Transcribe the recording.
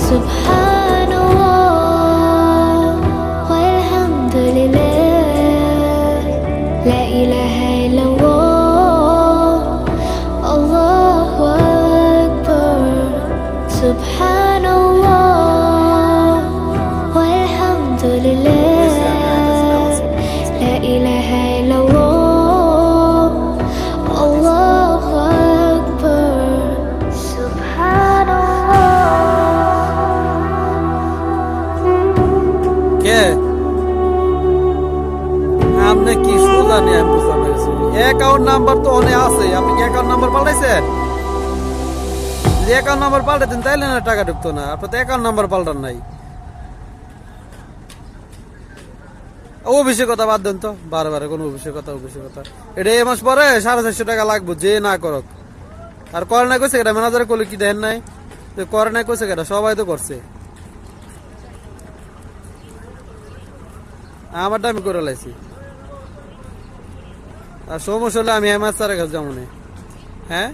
Subhanallah walhamdulillah, la ilaha illallah, Allahu akbar. Subhanallah walhamdulillah, la ilaha illallah, Allahu akbar. Subhanallah. কে আপনি কি জানি আমি বুঝলাম না কিছু। অ্যাকাউন্ট নাম্বার তো অনেক আছে, আপনি কি অ্যাকাউন্ট নাম্বার পাল্টাইছেন? যদি অ্যাকাউন্ট নাম্বার পাল্টাতেন তাইলে না টাকা ঢুকতো না, আপনার তো অ্যাকাউন্ট নাম্বার পাল্টান নাই। অভিষেকতা বাদ দেন তো, বারবার কোনো অভিষেকতা। এটা এই মাস পরে 450 টাকা লাগবে যে না করক। আর করে না কইছে এটা ম্যানেজারে কইলে কি দেন নাই, করে না কইছে এটা সবাই তো করছে। আমারটা আমি করে লাইছি। আর সমস্যা হলে আমি এমএস স্যারের কাছে যাবো না। হ্যাঁ